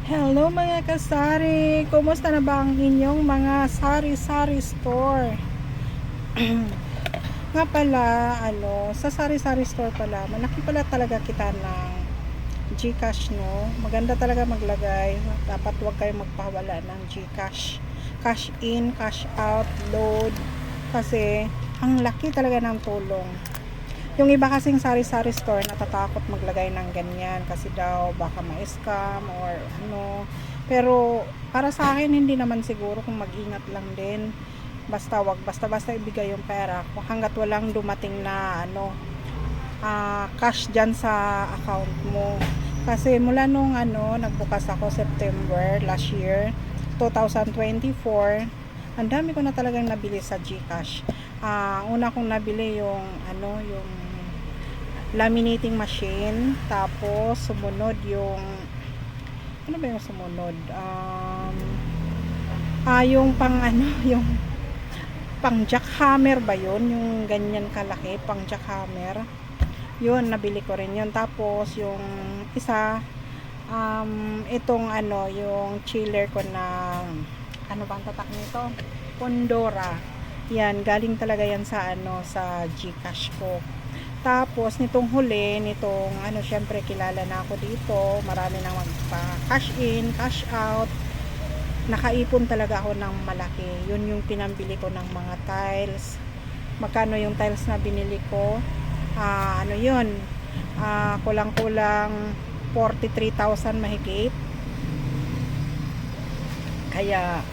Hello mga kasari! Kumusta na ba ang inyong mga sari-sari store? Nga pala, sa sari-sari store pala, malaki pala talaga kita ng GCash, no? Maganda talaga maglagay. Dapat huwag kayo magpawala ng GCash. Cash in, cash out, load. Kasi, ang laki talaga ng tulong. Yung iba kasing sari-sari store natatakot maglagay ng ganyan kasi daw baka ma-scam or ano. Pero para sa akin hindi naman siguro, kung mag-ingat lang din. Basta wag basta-basta ibigay yung pera hangga't walang dumating na cash dyan sa account mo. Kasi mula nung nagbukas ako September last year, 2024, ang dami ko na talagang nabili sa GCash. Una kong nabili yung yung laminating machine, tapos sumunod yung ano ba yung sumunod, yung pang yung pang jackhammer ba yun, yung ganyan kalaki, pang jackhammer yun, nabili ko rin yun. Tapos yung isa, itong yung chiller ko na ano bang tatak nito, Pandora. Yan, galing talaga yan sa sa GCash ko. Tapos nitong huli, syempre kilala na ako dito, marami nang magpa-cash in, cash out. Nakaipon talaga ako ng malaki. Yun yung pinambili ko ng mga tiles. Magkano yung tiles na binili ko? Yun? Kulang-kulang 43,000 mahigit. Kaya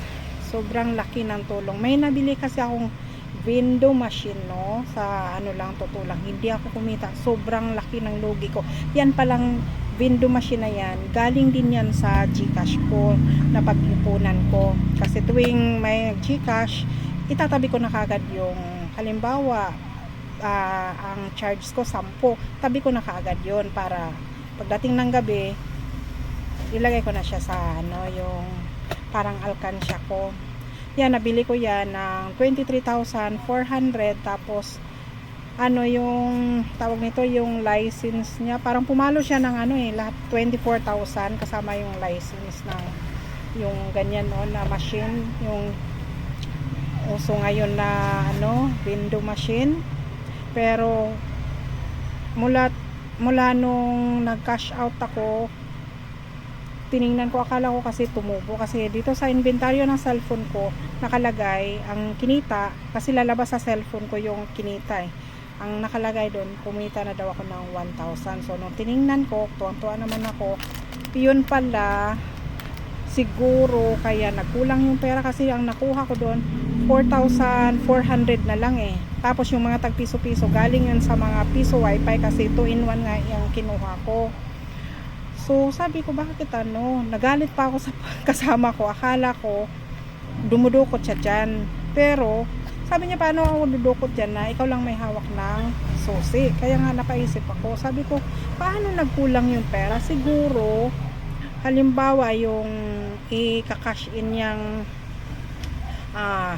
sobrang laki ng tulong. May nabili kasi akong window machine, no, sa lang, totoo lang, hindi ako kumita. Sobrang laki ng lugi ko. Yan palang window machine na yan, galing din yan sa GCash ko na pag-ipunan ko. Kasi tuwing may GCash, itatabi ko na kagad yung, halimbawa ang charge ko 10, tabi ko na kagad yun para pagdating ng gabi ilagay ko na siya sa yung parang alkansya ko. Yan, nabili ko yan ng 23,400. Tapos yung tawag nito, yung license niya, parang pumalo siya ng lahat 24,000 kasama yung license ng yung ganyan na machine, yung uso ngayon na window machine. Pero mula nung nag-cash out ako, tiningnan ko, akala ko kasi tumubo, kasi dito sa inventaryo ng cellphone ko nakalagay ang kinita, kasi lalabas sa cellphone ko yung kinita ang nakalagay doon, kumita na daw ako ng 1,000. So nung tiningnan ko, tuwang-tuwa naman ako, yun pala siguro kaya nagkulang yung pera, kasi ang nakuha ko doon 4,400 na lang Tapos yung mga tag piso-piso, galing yun sa mga piso wifi, kasi 2-in-1 nga yung kinuha ko. So sabi ko, bakit nagalit pa ako sa kasama ko, akala ko dumudukot siya dyan. Pero sabi niya, paano ako dudukot dyan na ikaw lang may hawak ng susi? Kaya nga napaisip ako, sabi ko, paano nagkulang yung pera? Siguro halimbawa yung i-cash in yung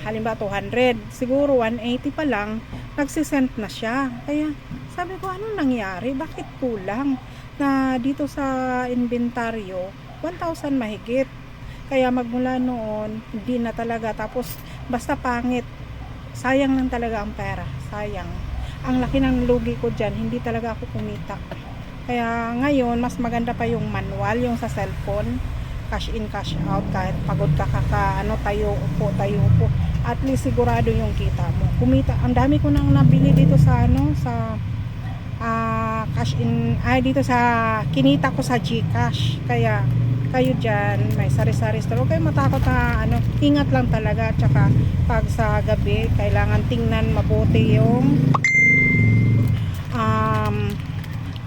halimbawa 200, siguro 180 pa lang nagsisend na siya. Kaya sabi ko, anong nangyari? Bakit kulang? Na dito sa inventaryo 1,000 mahigit. Kaya magmula noon hindi na talaga. Tapos basta pangit, sayang lang talaga ang pera, sayang. Ang laki ng lugi ko dyan, hindi talaga ako kumita. Kaya ngayon mas maganda pa yung manual, yung sa cellphone, cash in cash out. Kahit pagod ka tayo upo, at least sigurado yung kita mo kumita. Ang dami ko nang nabili dito sa sa cash in, dito sa kinita ko sa GCash. Kaya kayo dyan, may sari-sari store, okay, matakot na ingat lang talaga. Tsaka pag sa gabi, kailangan tingnan mabuti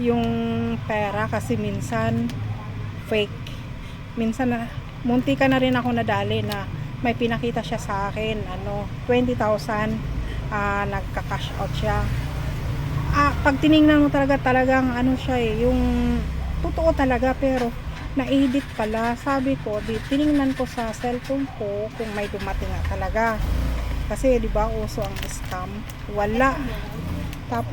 yung pera, kasi minsan fake. Minsan munti ka na rin ako nadali na may pinakita siya sa akin 20,000, nagka-cash out siya. Pag tiningnan mo talagang siya yung totoo talaga, pero na-edit pala. Sabi ko, tiningnan ko sa cellphone ko kung may dumating nga talaga, kasi 'di ba uso ang scam, wala. Tapos